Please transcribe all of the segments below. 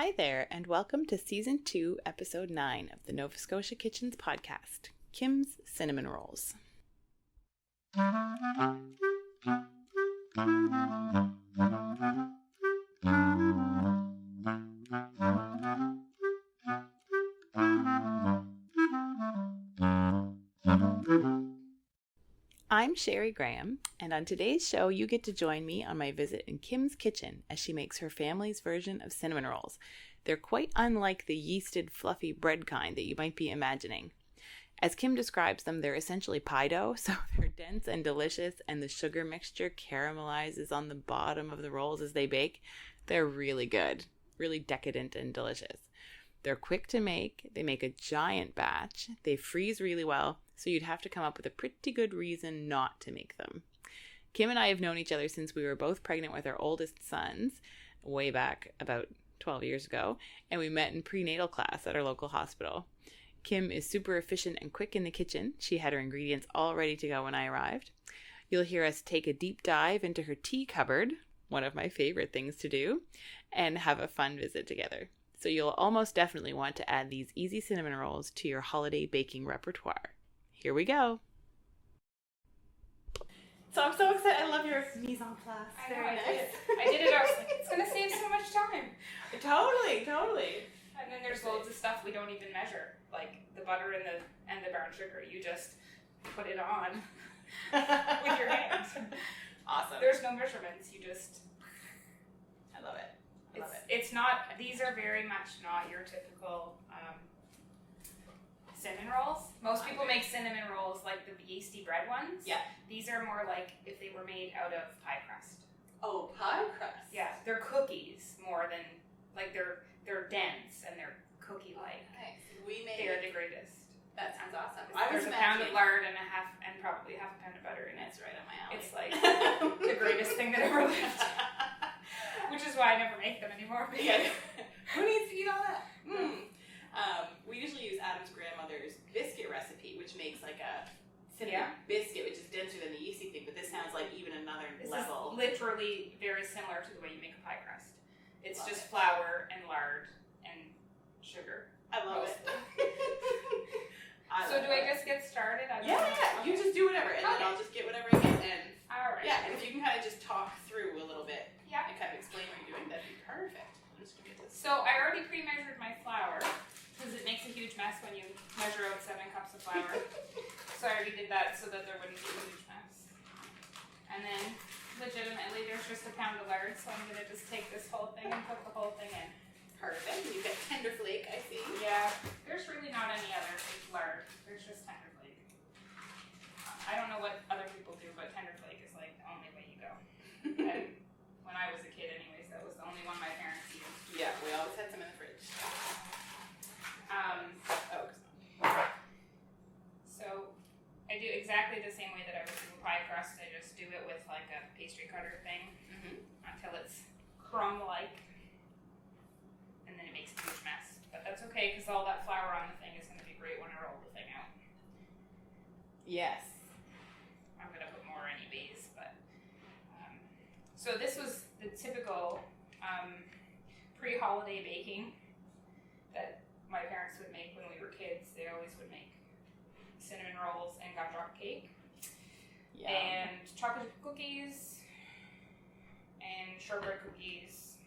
Hi there, and welcome to Season 2, Episode 9 of the Nova Scotia Kitchens podcast, Kim's Cinnamon Rolls. I'm Sherry Graham, and on today's show, you get to join me on my visit in Kim's kitchen as she makes her family's version of cinnamon rolls. They're quite unlike the yeasted, fluffy bread kind that you might be imagining. As Kim describes them, they're essentially pie dough, so they're dense and delicious, and the sugar mixture caramelizes on the bottom of the rolls as they bake. They're really good, really decadent and delicious. They're quick to make, they make a giant batch, they freeze really well, so you'd have to come up with a pretty good reason not to make them. Kim and I have known each other since we were both pregnant with our oldest sons, way back about 12 years ago, and we met in prenatal class at our local hospital. Kim is super efficient and quick in the kitchen. She had her ingredients all ready to go when I arrived. You'll hear us take a deep dive into her tea cupboard, one of my favorite things to do, and have a fun visit together. So you'll almost definitely want to add these easy cinnamon rolls to your holiday baking repertoire. Here we go. So I'm so excited. I love your mise en place. I know, I did it. I was like, it's going to save so much time. Totally. And then there's loads of stuff we don't even measure, like the butter and the brown sugar. You just put it on with your hands. Awesome. There's no measurements. You just... I love it. It's not, these are very much not your typical cinnamon rolls. Most people make cinnamon rolls like the yeasty bread ones. Yeah. These are more like if they were made out of pie crust. Oh, pie crust. Yeah, they're cookies more than, like they're dense and they're cookie-like. Nice. They're the greatest. That sounds awesome. There's a pound of lard and probably half a pound of butter in it. That's right on my alley. It's like the greatest thing that ever lived. Which is why I never make them anymore. Yeah. Who needs to eat all that? We usually use Adam's grandmother's biscuit recipe, which makes like a cinnamon biscuit, which is denser than the yeasty thing, but this sounds like even another level. This is literally very similar to the way you make a pie crust. It's just flour and lard and sugar. I love it. So do I just get started? Yeah. You just do whatever, and then I'll just get whatever I get. And all right. Yeah, and if you can kind of just talk through a little bit. Yeah. And kind of explain what you're doing, that'd be perfect. I'm just gonna get this. So I already pre-measured my flour because it makes a huge mess when you measure out 7 cups of flour. So I already did that so that there wouldn't be a huge mess. And then legitimately there's just a pound of lard, so I'm gonna just take this whole thing and put the whole thing in. Perfect. You get tender flake, I see. Yeah. There's really not any other lard. There's just tender flake. I don't know what other people do, but tender flake is like the only way you go. And when I was a kid anyways, that was the only one my parents used. Yeah, we always had some in the fridge. So I do exactly the same way that I would do a pie crust. I just do it with like a pastry cutter thing until it's crumb-like. And then it makes a huge mess. But that's okay because all that flour on the thing is going to be great when I roll the thing out. Yes. I'm going to put more anyways, but... So this was the typical pre-holiday baking that my parents would make when we were kids. They always would make cinnamon rolls and gumdrop cake. Yeah. And chocolate cookies and shortbread cookies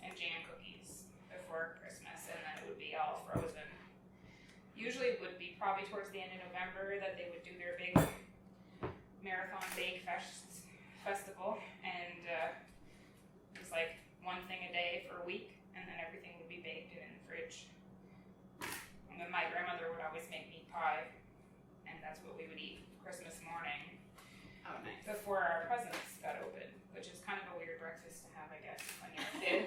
and jam cookies before Christmas, and then it would be all frozen. Usually it would be probably towards the end of November that they would do their big marathon bake festival, and it was like one thing a day for a week, and then everything would be baked and in the fridge. And then my grandmother would always make meat pie, and that's what we would eat Christmas morning. Oh, nice. Before our presents got opened, which is kind of a weird breakfast to have, I guess, when you're a kid.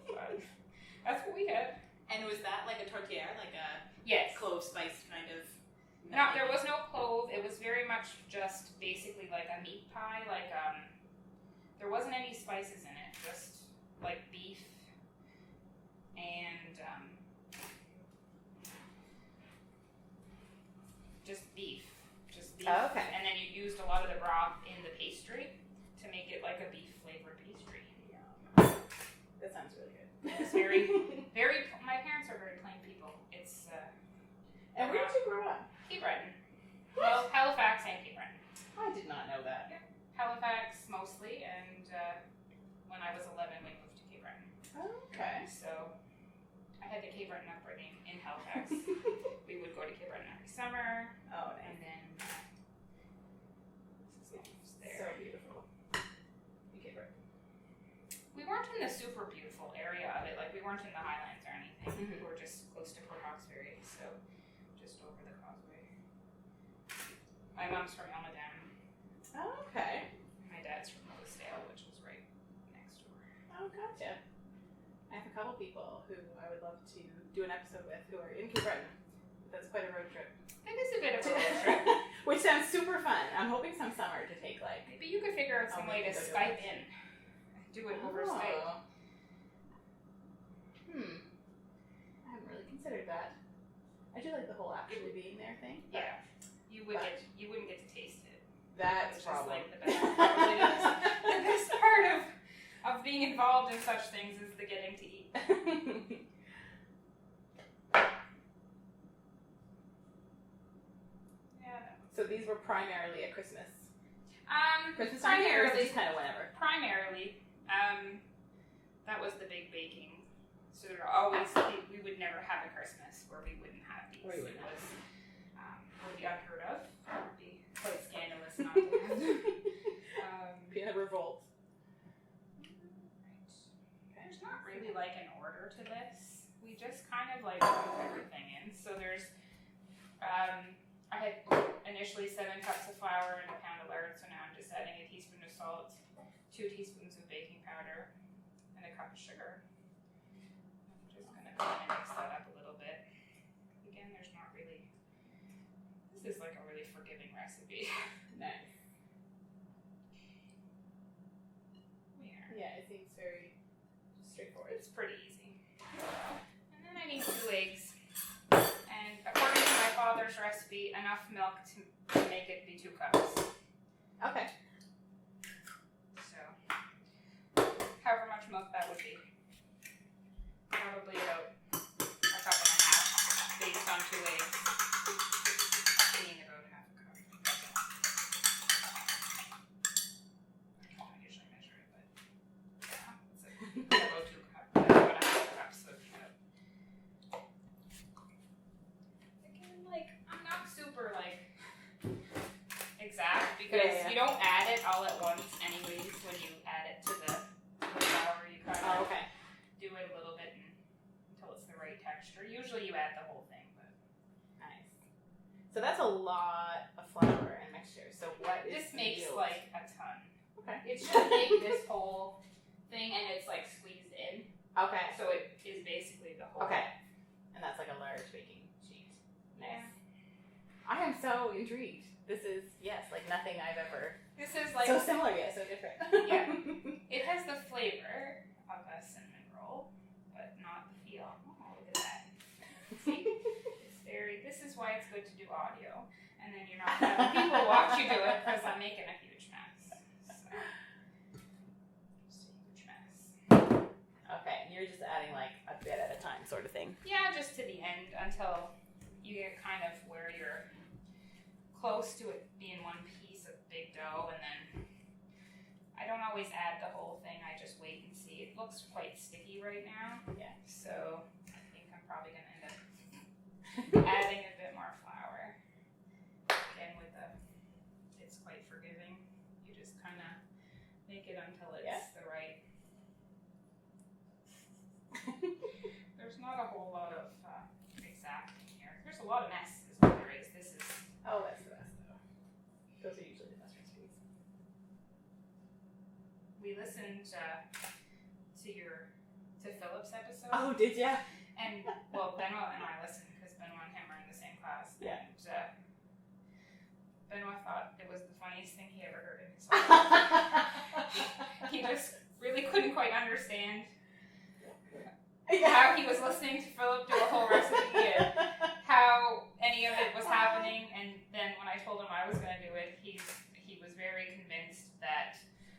But that's what we had. And was that like a tortilla, like a clove spice kind of? No, there was no clove. It was very much just basically like a meat pie. Like there wasn't any spices in it, just like beef and just beef. Oh, okay. And then you used a lot of the broth in the pastry to make it like a beef flavored pastry. That sounds really good. It was very My parents are very plain people. It's. And where did you grow up? Cape Breton. Well, Halifax and Cape Breton. I did not know that. Yeah. Halifax mostly, and when I was 11, we moved to Cape Breton. Okay. So I had the Cape Breton upbringing in Halifax. We would go to Cape Breton every summer. Oh, nice. And then this is there. So beautiful. Cape Breton. We weren't in the super beautiful area of it. Like, we weren't in the Highlands or anything. Mm-hmm. We were just close to Port Hawkesbury, so just over the causeway. My mom's from Almaden. Oh, okay. My dad's from Rosedale, which was right next door. Oh, gotcha. I have a couple people who I would love to do an episode with who are in Cape Breton. That's quite a road trip. It is a bit of a road trip. Which sounds super fun. I'm hoping some summer to take like... Maybe you could figure out some way to Skype in. Do it over Skype. I haven't really considered that. I do like the whole actually being there thing. Yeah. You wouldn't get to taste it. That's just like the best part. The best part of being involved in such things is the getting to eat. Yeah. So these were primarily at Christmas. Christmas Primarily, time, or just kind of whenever. Primarily, that was the big baking. So there were always we would never have a Christmas where we wouldn't have these. It was would be unheard of. It would be quite scandalous not to have. Peanut revolt. Right. There's not really like an order to this. We just kind of like move everything in. So there's, I had initially 7 cups of flour and a pound of lard. So now I'm just adding a teaspoon of salt, 2 teaspoons of baking powder, and a cup of sugar. I'm just gonna go in and mix that up a little bit. Again, there's not really. This is like a really forgiving recipe. Nice. Yeah, it seems very straightforward. It's pretty easy. And then I need 2 eggs. And according to my father's recipe, enough milk to make it be 2 cups. Okay. So, however much milk that would be. Probably about a cup and a half based on 2 eggs. Being about half a cup. I don't usually measure it, but yeah, it's about 2 cups. About a half a cup, so again, like, I'm not super like exact because you don't add it all at once anyways when you add it to the flour. You kind of do it a little bit until it's the right texture. Usually you add the whole thing, but nice. So that's a lot of flour and mixture. So what is this makes yield? like a ton. Okay. It should make this whole thing and it's like squeezed in. Okay. So it is basically the whole. Okay. And that's like a large baking sheet. Nice. Yeah. I am so intrigued. This is, yes, like nothing I've ever... This is like... So similar, yet so different. Yeah. It has the flavor of a cinnamon roll, but not the feel. Oh, look at that. See? It's very... This is why it's good to do audio. And then you're not having people watch you do it because I'm making a huge mess. So, just a huge mess. Okay, you're just adding like a bit at a time sort of thing. Yeah, just to the end until you get kind of where you're close to it being one piece of big dough, and then I don't always add the whole thing. I just wait and see. It looks quite sticky right now. Yeah. So I think I'm probably gonna end up adding a bit more flour. Again, it's quite forgiving. You just kind of make it until it's the right. There's not a whole lot of exacting here. There's a lot of mess is what there is. This is. Oh, that's the best though. Those are usually the best recipes. We listened to Philip's episode. Oh, did ya? And well, Benoit and I listened because Benoit and him are in the same class. Yeah. And Benoit thought it was the funniest thing he ever heard in his life. He just really couldn't quite understand how he was listening to Philip do a whole recipe and how any of it was happening. And then when I told him I was going to do it, he was very convinced that,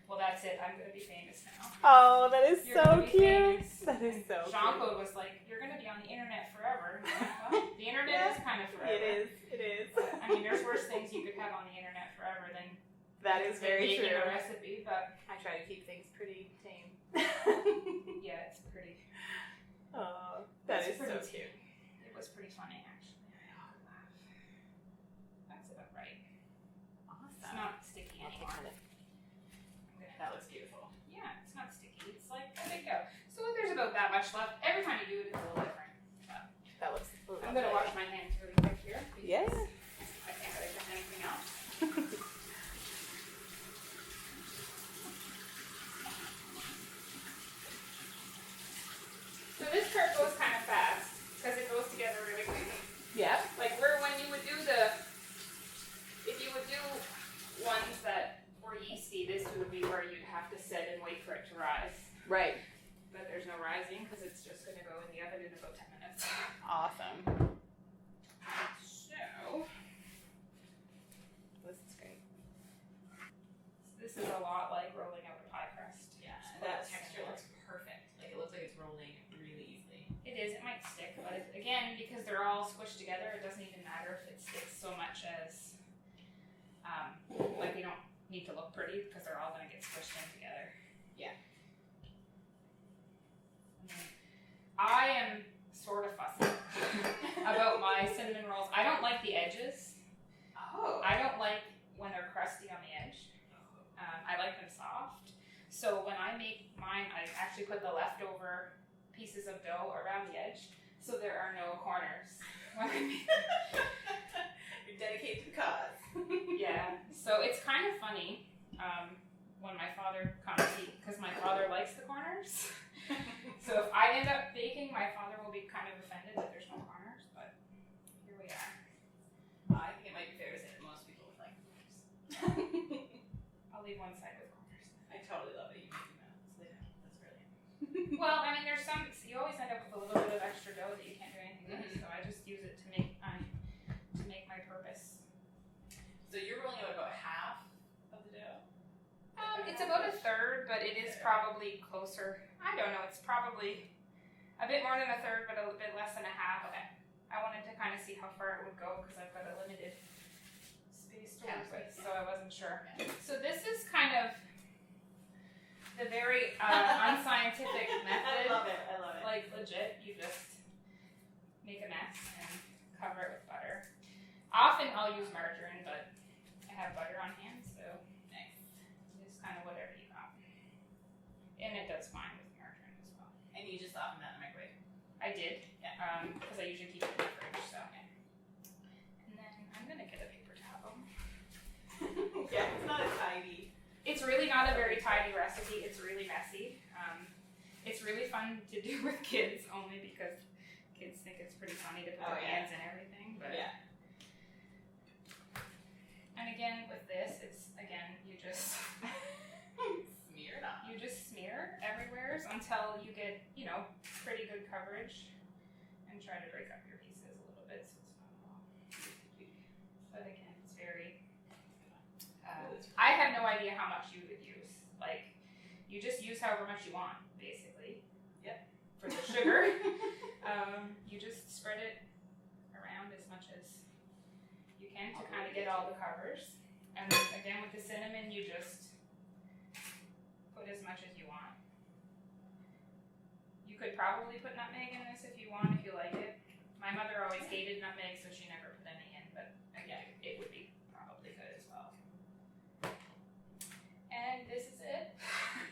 well, that's it. I'm going to be famous now. Oh, that is You're so gonna be cute. famous. That is so Jean-Claude cute. was like, "You're going to be on the internet forever." And I'm like, well, the internet is kind of forever. It is. But, I mean, there's worse things you could have on the internet forever than that is very making true. a recipe. But I try to keep things pretty tame. yeah, it's pretty. Oh, that is so cute. It was pretty funny, actually. I laugh. That's about right. Awesome. It's not sticky anymore. That looks beautiful. Yeah, it's not sticky. It's like a big dough. So there's about that much left. Every time you do it, it's a little different. That looks. I'm going to wash my hands really quick here. Yeah. I can't really do anything else. So this part goes kind of fast because it goes together really quickly. Yeah. Like where when you would do if you would do ones that were yeasty, this would be where you'd have to sit and wait for it to rise. Right. But there's no rising because it's just going to go in the oven in about 10 minutes. Awesome. So This is great. this is a lot like rolling out a pie crust. Yeah, that texture looks perfect. Like it looks like it's rolling really easily. It is. It might stick, but again, because they're all squished together, it doesn't even matter if it sticks so much as like they don't need to look pretty because they're all going to get squished in together. Yeah. I am sort of fussy about my cinnamon rolls. I don't like the edges. Oh. I don't like when they're crusty on the edge. I like them soft. So when I make mine, I actually put the leftover pieces of dough around the edge, so there are no corners when I make them. You're dedicated to the cause. Yeah. So it's kind of funny when my father comes to eat, because my father likes the corners. So if I end up baking, my father will be kind of offended that there's no corners, but here we are. I think it might be fair to say that most people would like corners. I'll leave one side with corners. I totally love that you make them out. That's brilliant. Well, I mean, there's some, you always end up with a little bit of extra dough that you can't do anything with, so I just use it to make my purpose. So you're rolling out about half of the dough? It's about a third, but it is probably closer. I don't know, it's probably a bit more than a third, but a bit less than a half. Okay. I wanted to kind of see how far it would go because I've got a limited space to work with, so I wasn't sure. So this is kind of the very unscientific method. I love it. Like legit, you just make a mess and cover it with butter. Often I'll use margarine, but I have butter on hand, so Nice. it's kind of whatever you got. And it does fine with margarine as well. And you just soften that in the microwave? I did, Yeah. because I usually keep it in the fridge, so. And then I'm gonna get a paper towel. Yeah, it's not as tidy. It's really not a very tidy recipe. It's really messy. It's really fun to do with kids, only because kids think it's pretty funny to put their hands in everything. But yeah. And again, with this, it's you just smear it on. You just smear everywhere until you get pretty good coverage, and try to break up your pieces a little bit so it's not all. But again, it's very. I have no idea how much you would use. Like, you just use however much you want, basically. Yep. For the sugar, you just spread it around as much as you can to kind of get all the covers. And then again with the cinnamon, you just put as much as you want. You could probably put nutmeg in this if you want, if you like it. My mother always hated nutmeg, so she never put any in, but again, it would be probably good as well. And this is it.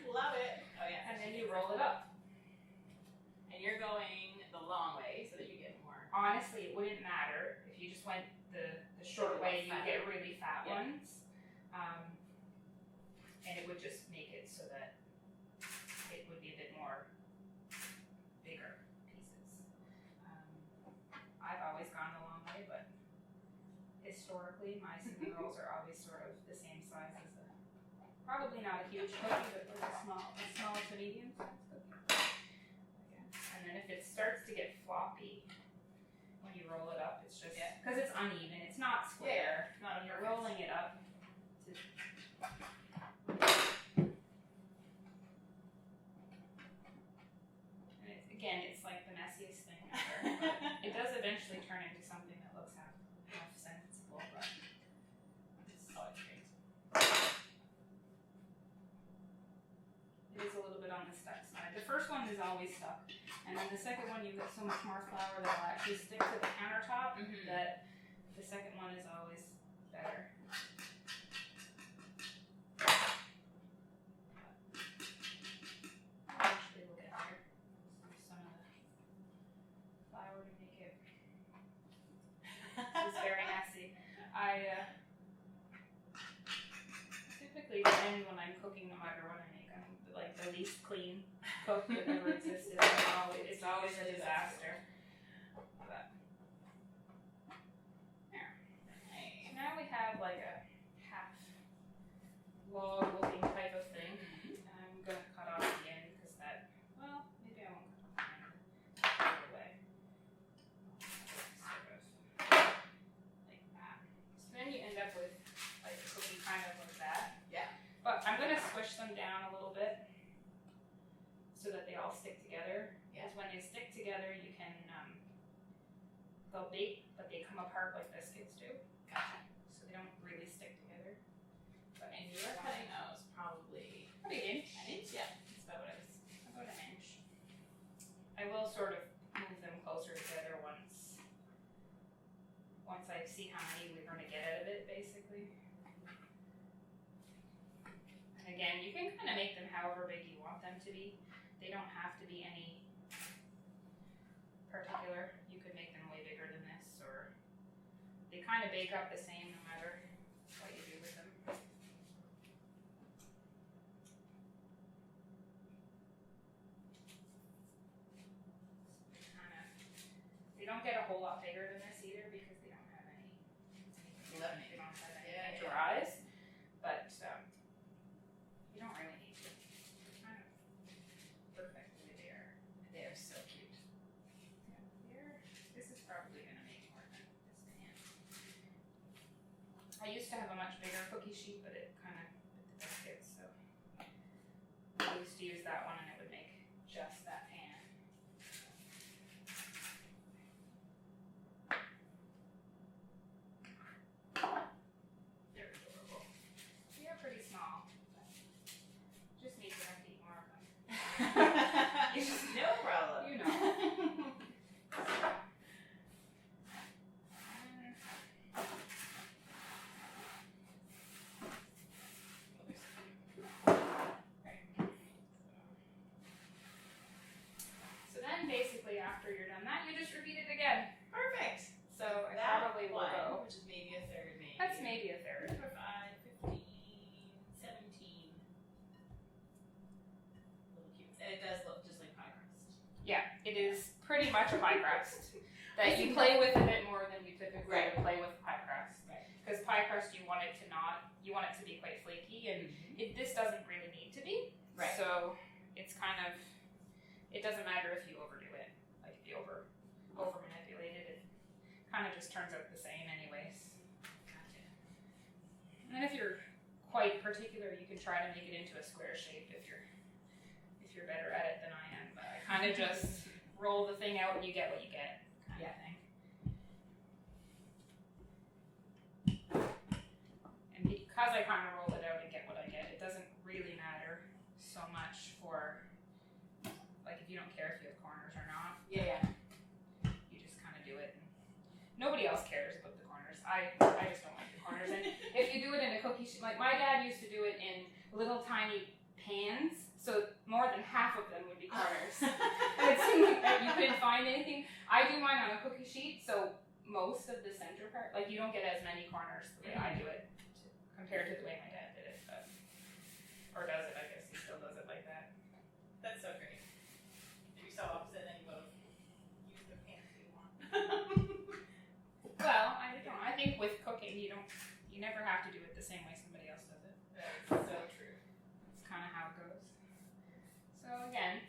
Love it. Oh yeah. And then you roll it up. And you're going the long way so that you get more. Honestly, it wouldn't matter if you just went the short way. You get really fat ones, and it would just make it so that it would be a bit more bigger pieces. I've always gone the long way, but historically, my cinnamon rolls are always sort of the same size as probably not a huge cookie, but like a small to medium size cookie. And then if it starts to get floppy, when you roll it up, it's just, because it's uneven, it's not square. Yeah, not you're rolling it up to, and again, it's like the mess And then the second one, you get so much more flour that will actually stick to the countertop that the second one is always better. Actually, we'll get there. Use some of the flour to make it. It's very messy. I typically, depending when I'm cooking, no matter what I make, I'm like the least clean cook that ever existed. It's always a disaster. But there. So now we have like a half log looking type of thing. And I'm gonna cut off the end because that, well, maybe I won't cut off the end. Cut it away. Sort of like that. So then you end up with like a cookie kind of like that. Yeah. But I'm gonna squish them down a little bit so that they all stick together. Because when they stick together, you can, they'll bake, but they come apart like biscuits do. Gotcha. So they don't really stick together. But And you're cutting those probably an inch. an inch? Yeah. That's about what it is. About an inch. I will sort of move them closer together once I see how many we're going to get out of it, basically. And again, you can kind of make them however big you want them to be. They don't have to be any particular. You could make them way bigger than this, or they kind of bake up the same no matter what you do with them. They don't get a whole lot bigger than this either because they don't have any. They don't have any rise, but you don't really need to. They're kind of perfect the way they are. They are so cute. Yeah, this is probably going to make more than this pan. I used to have a much bigger cookie sheet, but it kind of bit the biscuits, so I used to use that one and it would make just that pan. They're adorable. They are pretty small. Just means you have to eat more of them. No problem. You know. So then basically after you're done that, you just repeat it again. Perfect. So I That probably will one, go. which is maybe a third, maybe. That's maybe a third. 5, 15, 17. Little cute. And it does look just like pie crust. Yeah, it is pretty much a pie crust. That you play with a bit more than you typically would play with pie crust. Right. Because pie crust, you want it to be quite flaky, and this doesn't really need to be. Right. So it's kind of, it doesn't matter if you overdo it. Like if you over manipulate it, it kind of just turns out the same anyways. Gotcha. And then if you're quite particular, you can try to make it into a square shape if you're better at it than I am. But I kind of just roll the thing out and you get what you get kind of thing. And because I kind of roll it out and get what I get, it doesn't really matter so much for, like, if you don't care if you have corners or not. Yeah. You just kind of do it. And nobody else cares about the corners. I just don't like the corners. And if you do it in a cookie sheet, like my dad used to do it in little tiny pans, so more than half of them would be corners. And it seemed like that you couldn't find anything. I do mine on a cookie sheet, so most of the center part, like you don't get as many corners the way I do it compared to the way my dad did it. But, or does it, I guess. He still does it like that. That's so great. If you're so opposite, then you both use the pants you want. Well, I don't know. I think with cooking, you never have to do it the same way somebody else does it. That's so true. That's kind of how it goes. So again,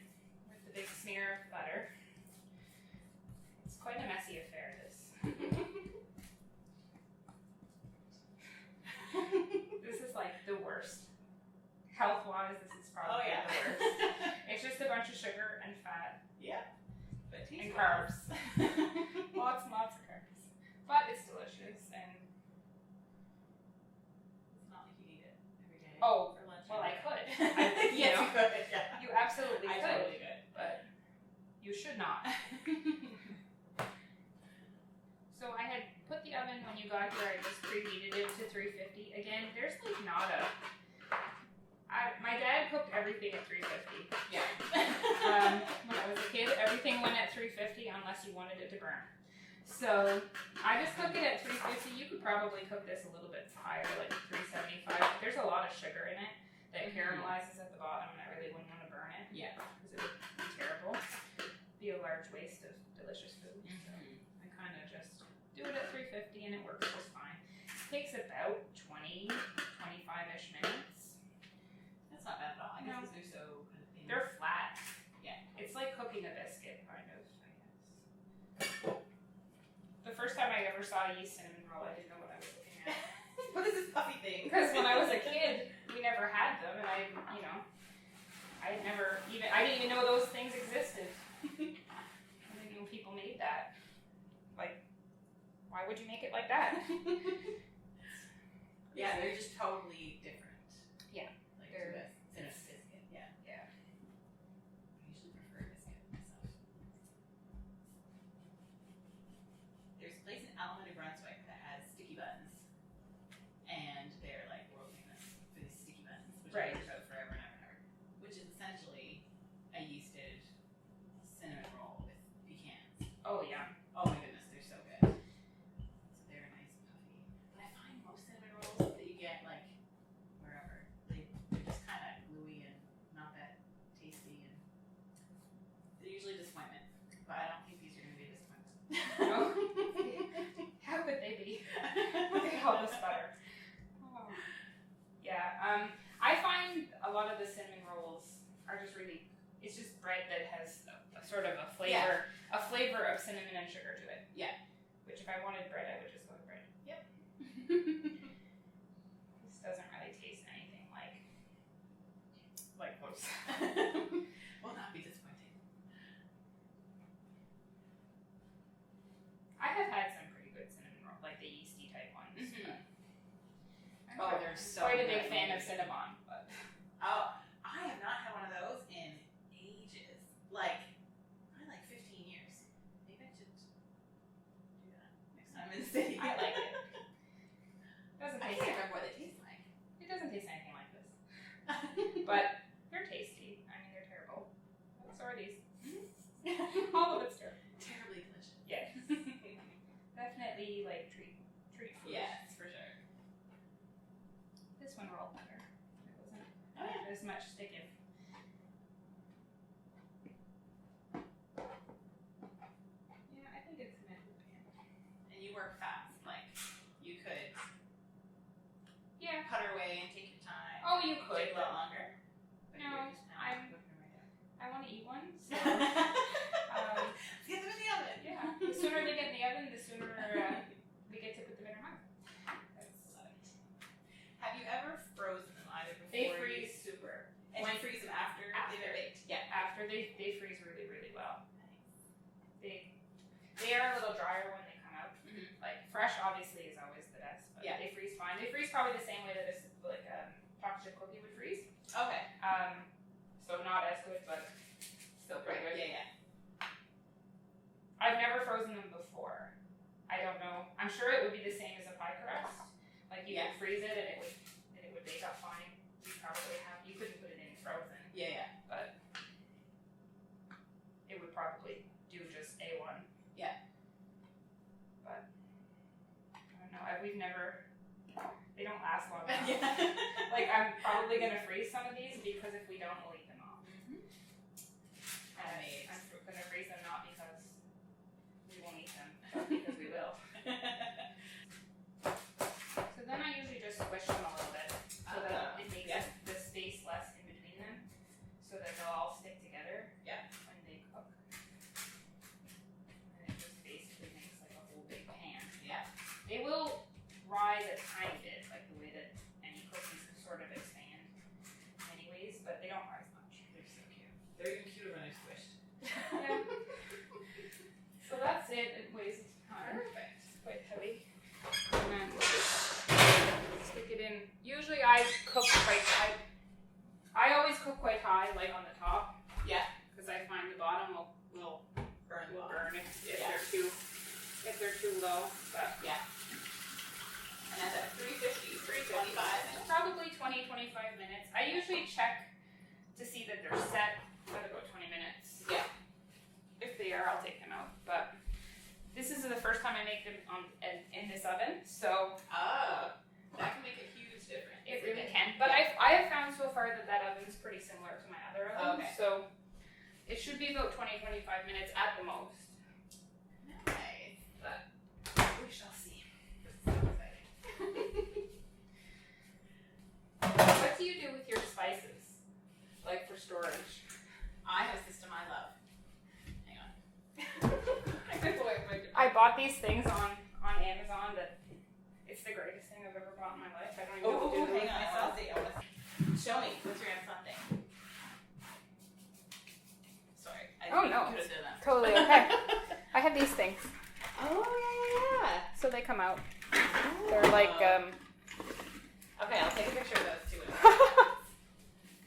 with the big smear of butter, it's quite a messy affair, this. This is like the worst. Health-wise, this is probably the worst. It's just a bunch of sugar and fat. Yeah. But and carbs. Lots and lots of carbs. But it's delicious and it's not like you eat it every day. Oh, for lunch. well, I could. Yes, you could. Yeah. You absolutely I could. totally could. But you should. should not. So I had put the oven when you got here, I just preheated it to 350. Again, there's like not a... my dad cooked everything at 350. Yeah. When I was a kid, everything went at 350 unless you wanted it to burn. So I just cook it at 350. You could probably cook this a little bit higher, like 375. But there's a lot of sugar in it that caramelizes at the bottom, and I really wouldn't want to burn it. Yeah. Because it would be terrible. Be a large waste of delicious food. So I kind of just do it at 350 and it works just fine. It takes about 20, 25-ish minutes. That's not bad at all. I guess they're so kind of thin. They're flat. Yeah. It's like cooking a biscuit, kind of, I guess. The first time I ever saw a yeast cinnamon roll, I didn't know what I was looking at. What is this puffy thing? Because when I was a kid, we never had them, and I didn't even know those things existed. I didn't know people made that. Like, why would you make it like that? Yeah, they're just totally different. Yeah. Like they're cinnamon biscuit, yeah. Yeah. I usually prefer biscuit myself. There's a place in Alma, New Brunswick that has sticky buns. And they're like world famous for these sticky buns, which Right. I've heard forever and ever and ever. Which is essentially a yeasted cinnamon roll with pecans. Oh, yeah. Oh my goodness, they're so good. So they're nice and puffy. But I find most cinnamon rolls that you get like wherever, they're just kind of gluey and not that tasty, and they're usually a disappointment. But I don't think these are going to be a disappointment. No. How could they be? Look at all this butter. Oh. Yeah. I find a lot of the cinnamon rolls are just really, it's just bread that has a sort of a flavor, a flavor of cinnamon and sugar to it. Yeah. Which if I wanted bread, I would just go with bread. Yep. This doesn't really taste anything like those. Will not be disappointing. I have had some pretty good cinnamon rolls, like the yeasty type ones. Oh, they're so quite a big good. fan of cinnamon, but Oh, I have not had one of those in ages. Probably like 15 years. Maybe I should do that next time in the city. I like it. Doesn't I taste. can't remember what they taste like. It doesn't taste anything like this, but they're tasty. I mean, they're terrible. So are these. All of it's terrible. Terribly delicious. Yes. Definitely like treat food. Yes, for sure. This one rolled better. It wasn't Oh, yeah. as much sticking. Yeah, I think it's meant to be. And you work fast. Like, you could Yeah. cut her away and take your time. Oh, you could. Take a lot longer. But No, you're just kind I'm- of cooking right now. I want to eat one. So, Let's get them in the oven. yeah. The sooner they get in the oven, the sooner we get to put them in our mouth. Have you ever frozen them either before? They freeze super. And you freeze them after they've been baked? Yeah. After they freeze really, really well. They are a little drier when they come out. Mm-hmm. Like fresh, obviously, is always the best, but Yeah. they freeze fine. They freeze probably the same way that this like chocolate chip cookie would freeze. Okay. So not as good, but still pretty good. Yeah, yeah. I've never frozen them before. I don't know. I'm sure it would be the same as a pie crust. Like you could freeze it and it would bake up fine. You couldn't put it in frozen, Yeah, yeah. but it would probably do just A1. Yeah. But I don't know. We've never. They don't last long enough. Yeah. Like I'm probably gonna freeze some of these because if we don't, we'll eat them off. Mm-hmm. And I'm gonna freeze them not because we won't eat them, but because we will. So then I usually just squish them a little bit so that it makes the space less in between them, so that they'll all stick together. Yeah. When they cook. And it just basically makes like a whole big pan. Yeah. They will rise a tiny bit, like the way that any cookies sort of expand anyways, but they don't rise though, but yeah. And that's at 350, 325 minutes. Probably 20, 25 minutes. I usually check to see that they're set at about 20 minutes. Yeah. If they are, I'll take them out. But this is the first time I make them in this oven, so that can make a huge difference. it really can. But I have found so far that oven is pretty similar to my other oven. Okay. So it should be about 20, 25 minutes at the most. Nice. But we shall see. This is so exciting. What do you do with your spices? Like for storage? I have a system I love. Hang on. I bought these things on Amazon that it's the greatest thing I've ever bought in my life. I don't even know what to do with hang on. myself. Show me. What's your Amazon thing? Sorry. I Oh, no. could have done that. Totally okay. I have these things. Oh, yeah. So they come out. They're like, Okay, I'll take a picture of those too.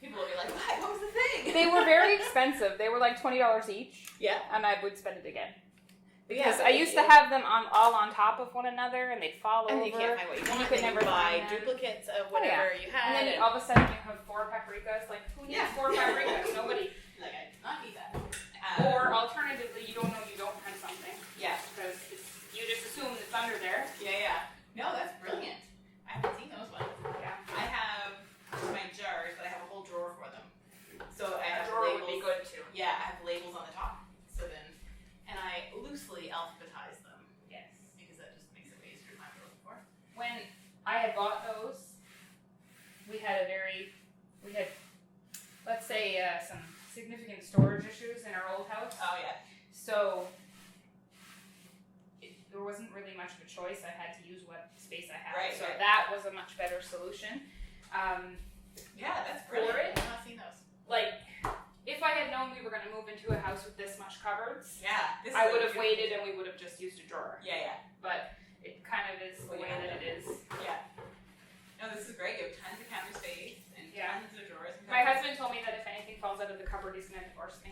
People will be like, what was the thing? they were very expensive. They were like $20 each. Yeah. And I would spend it again. Because I used to have them all on top of one another, and they'd fall and over. you can't find what you want. You could never buy find them. duplicates of whatever you had. And then all of a sudden you have 4 paprikas. Like, who needs 4 paprikas? Nobody. Like, I did not need that. Or alternatively, you don't know you don't have something. Yeah. Because you just assume it's under there. Yeah. No, that's brilliant. I haven't seen those ones. Yeah. I have my jars, but I have a whole drawer for them. So I have drawer labels. would be good too. Yeah, I have labels on the top. So then, and I loosely alphabetize them. Yes. Because that just makes it way easier to find what I'm looking for. When I had bought those, we had, let's say, some significant storage issues in our old house. Oh, yeah. So there wasn't really much of a choice. I had to use what space I had. Right, so right. that was a much better solution. Yeah, that's brilliant. For it, I've not seen those. like, if I had known we were going to move into a house with this much cupboards, Yeah. I would have waited and we would have just used a drawer. Yeah. But it kind of is the way that it is. Yeah. No, this is great. You have tons of counter space and Yeah. tons of drawers. My husband told me that if anything falls out of the cupboard, he's going to divorce me.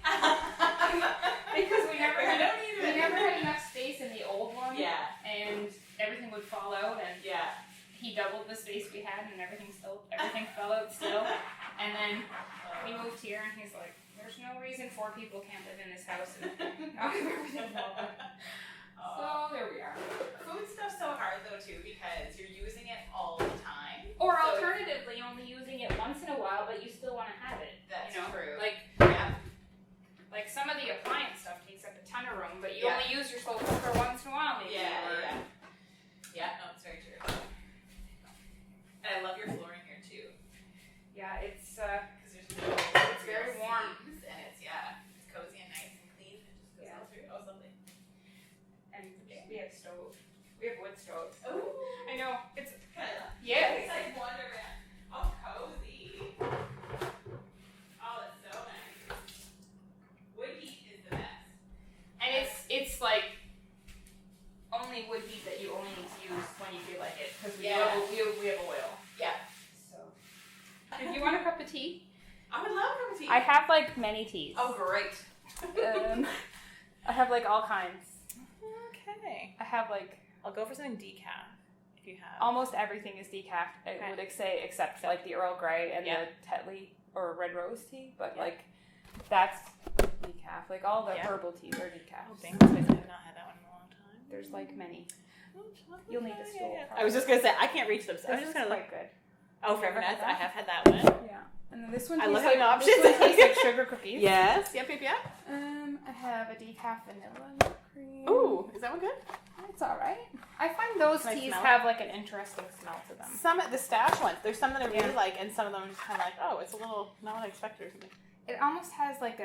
Because we never had enough space in the old one. Yeah. And everything would fall out, and Yeah. he doubled the space we had, and everything fell out still. And then we moved here, and he's like, "There's no reason 4 people can't live in this house." And now everything fell out. So there we are. Food stuff's so hard though too because you're using it all the time. Or alternatively, only using it once in a while, but you still want to have it. That's you know? true. Like, Yeah. like some of the appliance stuff takes up a ton of room, but you Yeah. only use your slow cooker once in a while, maybe. Yeah. Yeah, no, it's very true. And I love your flooring here too. Yeah, it's It's very warm. And it's cozy and nice and clean. It just goes all through. Oh, something. and we have stove. We have wood stove. Oh, I know. It's yeah. It's like wonderland. Oh, cozy. Oh, that's so nice. Wood heat is the best. and it's like only wood heat that you only need to use when you feel like it, because we have oil. Yeah. So, if you want a cup of tea, I would love a cup of tea. I have like many teas. Oh, great. I have like all kinds. Okay. I have like I'll go for something decaf if you have. almost everything is decaf. I would say except for like the Earl Grey and the Tetley or Red Rose tea, but like that's decaf. Like all the herbal teas are decaf. Oh, thanks. I've not had that one in a long time. There's like many. You'll need a stool. I was just gonna say I can't reach them, so I'm This just is gonna quite good. Oh, for Ever had nuts, that? I have had that one. Yeah. And then this one I tastes love like, having options. This one tastes like sugar cookies. Yes. Yep. I have a decaf vanilla milk cream. Ooh, is that one good? It's all right. I find those Can I teas smell it? have like an interesting smell to them. Some of the stash ones, there's some that I really like, and some of them are just kind of like, oh, it's a little not what I expected or something. It almost has like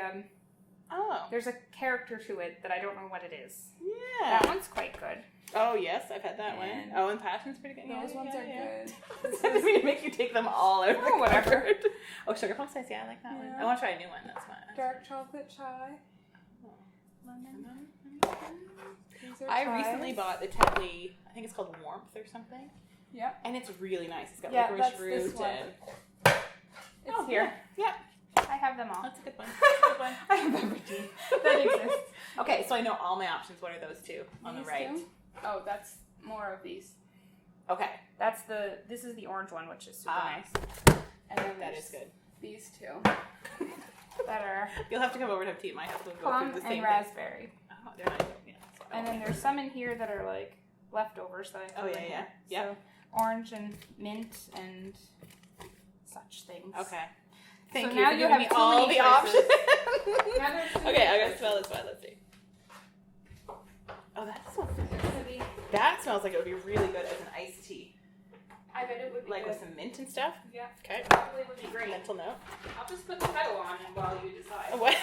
Oh. there's a character to it that I don't know what it is. Yeah. That one's quite good. Oh yes, I've had that one. And Oh, and Passion's pretty good. Those ones are good. Does that mean to make you take them all out of the whatever. cupboard? Oh, Sugar Plum Slice, yeah, I like that one. I want to try a new one, that's fine. Dark chocolate chai. Lemon. These are I chais. recently bought the Tetley, I think it's called Warmth or something. Yep. And it's really nice. It's got Yeah, licorice that's root this one. and... It's here. Yeah. I have them all. That's a good one. That's a good one. I have everything that exists. Okay, so I know all my options. What are those two on the These right? two? Oh, that's more of these. Okay. This is the orange one, which is super nice. And then that is good. These two that are You'll have to come over to have tea at my house. We'll go plum through the same and raspberry. Thing. Oh, they're nice. Yeah, and then there's some in here that are like leftovers that I threw in here. Yeah. So orange and mint and such things. Okay. Thank so you now for you giving have me all the options. Okay, I'm gonna choices. smell this one. Let's see. Oh, that smells good. That smells like it would be really good as an iced tea. I bet it would be like good. with some mint and stuff. Yeah. Okay. Probably would be great. Mental note. I'll just put the kettle on and while you decide. What?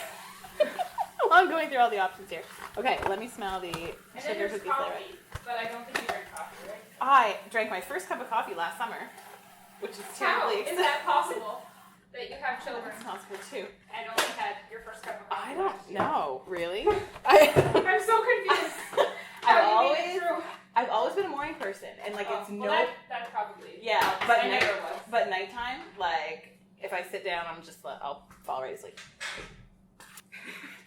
Well, I'm going through all the options here. Okay, let me smell the sugar cookie flavor. But I don't think you drink coffee, right? I drank my first cup of coffee last summer, which is terribly How is that possible? That you have children That's possible too. and only had your first cup of coffee? I don't know, really. I'm so confused. I've always been a morning person, and like it's well, no. That's probably. Yeah, I but nighttime, like if I sit down, I'll fall right asleep.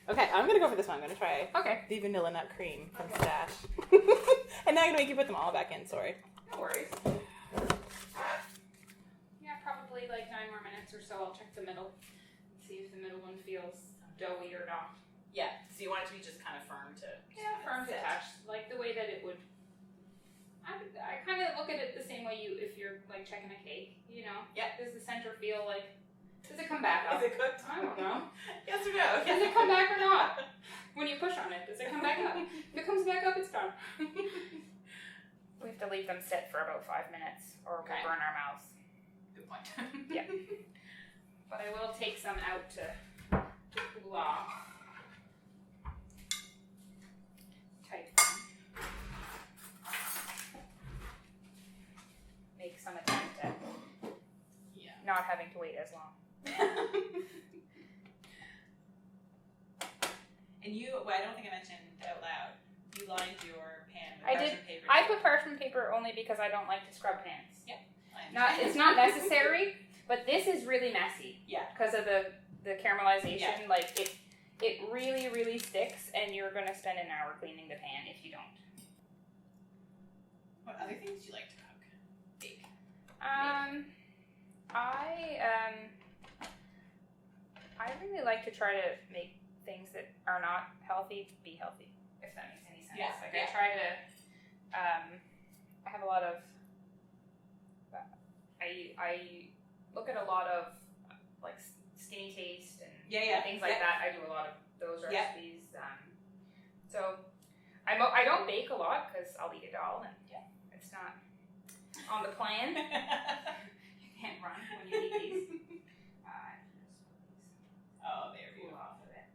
Okay, I'm gonna go for this one. I'm gonna try the vanilla nut cream from Stash. And now I'm gonna make you put them all back in. Sorry. No worries. Yeah, probably like 9 more minutes or so. I'll check the middle, see if the middle one feels doughy or not. Yeah. So you want it to be just kind of firm to. Yeah, firm to touch, like the way that it would. I kind of look at it the same way if you're like checking a cake, you know? Yeah. Does the center feel like, does it come back up? Is it cooked? I don't know. Yes or no? Does it come back or not? When you push on it, does it come back up? If it comes back up, it's done. We have to leave them sit for about 5 minutes or we'll burn our mouths. Good point. Yeah. But I will take some out to cool off. Type thing. Make some attempt at not having to wait as long. And I don't think I mentioned out loud, you lined your pan with parchment paper. I put parchment paper only because I don't like to scrub pans. Yeah. It's not necessary, but this is really messy. Yeah. Because of the caramelization. Yeah. Like it really, really sticks and you're going to spend an hour cleaning the pan if you don't. What other things do you like to cook? Bake? I really like to try to make things that are not healthy be healthy, if that makes any sense. Yeah. I try to, I have a lot of, I look at a lot of like Skinny Taste and things like that. I do a lot of those recipes. So I don't bake a lot because I'll eat it all and it's not on the plan. You can't run when you eat these. Oh, there we go. Off of it.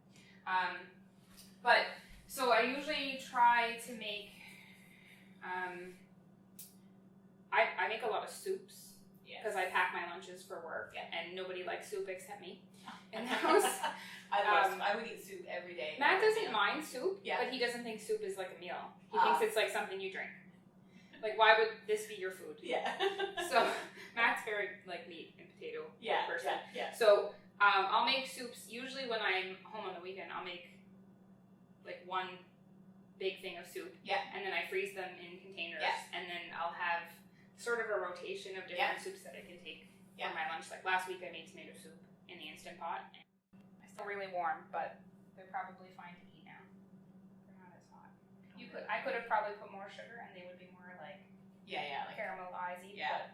But so I usually try to make. I make a lot of soups because I pack my lunches for work, and nobody likes soup except me in the house. I would eat soup every day. Matt doesn't mind soup, but he doesn't think soup is like a meal. He thinks it's like something you drink. Like, why would this be your food? Yeah. So Matt's very like meat and potato person. Yeah. So I'll make soups. Usually when I'm home on the weekend, I'll make like one big thing of soup. Yeah. And then I freeze them in containers. Yeah. And then I'll have sort of a rotation of different soups that I can take for my lunch. Like last week I made tomato soup in the Instant Pot. It's still really warm, but they're probably fine to eat now. They're not as hot. I could have probably put more sugar and they would be more like like caramelized. Yeah.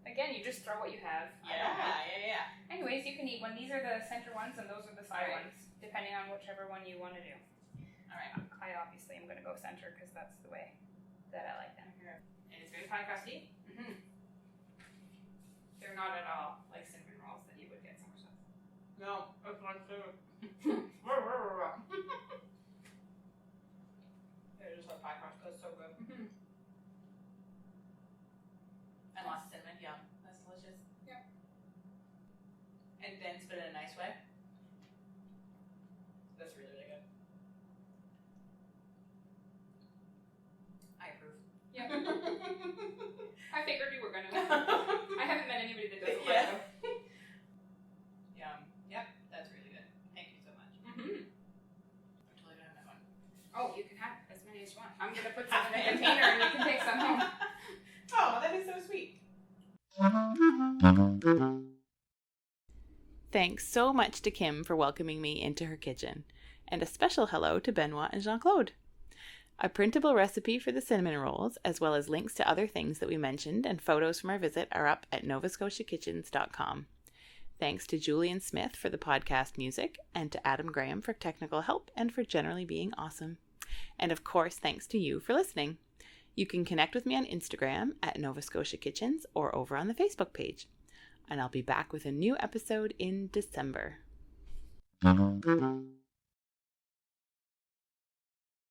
But again, you just throw what you have. Yeah. Anyways, you can eat one. These are the center ones and those are the side ones, depending on whichever one you want to do. All right. I obviously am going to go center because that's the way that I like them. And it's very pie crusty. Mm-hmm. They're not at all like cinnamon rolls that you would get somewhere else. No, that's my favorite. They're just like pie crust. That's so good. Mm-hmm. And lots of cinnamon. Yum. That's delicious. Yeah. And dense, but in a nice way. That's really, really good. I approve. Yeah. I figured you were gonna. I haven't met anybody that doesn't like them. Yum. Yep, that's really good. Thank you so much. Mm-hmm. I'm totally gonna have that one. Oh, you can have as many as case you want. I'm going to put some in a container and you can take some home. Oh, that is so sweet. Thanks so much to Kim for welcoming me into her kitchen. And a special hello to Benoit and Jean-Claude. A printable recipe for the cinnamon rolls, as well as links to other things that we mentioned and photos from our visit, are up at novascotiakitchens.com. Thanks to Julian Smith for the podcast music, and to Adam Graham for technical help and for generally being awesome. And of course, thanks to you for listening. You can connect with me on Instagram at Nova Scotia Kitchens or over on the Facebook page. And I'll be back with a new episode in December.